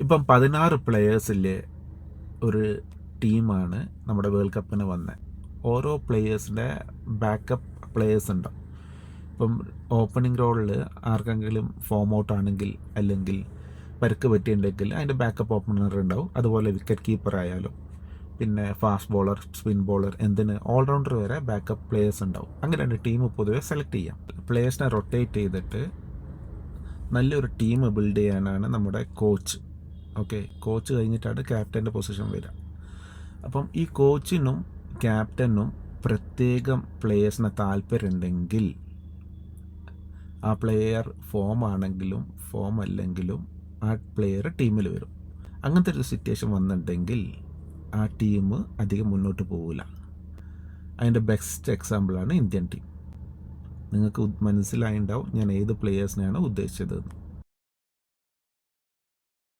ഇപ്പം 16 പ്ലെയേഴ്സിലെ ഒരു ടീമാണ് നമ്മുടെ വേൾഡ് കപ്പിന് വന്നത്. ഓരോ പ്ലെയേഴ്സിൻ്റെ ബാക്കപ്പ് പ്ലെയേഴ്സ് ഉണ്ടാവും. ഇപ്പം ഓപ്പണിംഗ് റോളിൽ ആർക്കെങ്കിലും ഫോം ഔട്ട് ആണെങ്കിൽ, അല്ലെങ്കിൽ പരിക്ക് പറ്റിയിട്ടുണ്ടെങ്കിൽ അതിൻ്റെ ബാക്കപ്പ് ഓപ്പണർ ഉണ്ടാവും. അതുപോലെ വിക്കറ്റ് കീപ്പർ ആയാലും, പിന്നെ ഫാസ്റ്റ് ബോളർ, സ്പിൻ ബോളർ, എന്തിന് ഓൾറൗണ്ടർ വരെ ബാക്കപ്പ് പ്ലെയേഴ്സ് ഉണ്ടാവും. അങ്ങനെയാണ് ടീം പൊതുവെ സെലക്ട് ചെയ്യാം. പ്ലെയേഴ്സിനെ റൊട്ടേറ്റ് ചെയ്തിട്ട് നല്ലൊരു ടീം ബിൽഡ് ചെയ്യാനാണ് നമ്മുടെ കോച്ച്. ഓക്കെ, കോച്ച് കഴിഞ്ഞിട്ടാണ് ക്യാപ്റ്റൻ്റെ പൊസിഷൻ വരിക. അപ്പം ഈ കോച്ചിനും ക്യാപ്റ്റനും പ്രത്യേകം പ്ലെയേഴ്സിനെ താല്പര്യമുണ്ടെങ്കിൽ ആ പ്ലെയർ ഫോം ആണെങ്കിലും ഫോം അല്ലെങ്കിലും ആ പ്ലെയർ ടീമിൽ വരും. അങ്ങനത്തെ ഒരു സിറ്റുവേഷൻ വന്നിട്ടുണ്ടെങ്കിൽ ആ ടീം അധികം മുന്നോട്ട് പോകില്ല. അതിൻ്റെ ബെസ്റ്റ് എക്സാമ്പിളാണ് ഇന്ത്യൻ ടീം. നിങ്ങൾക്ക് മനസ്സിലായിട്ടുണ്ടാവും ഞാൻ ഏത് പ്ലെയേഴ്സിനെയാണ് ഉദ്ദേശിച്ചത്.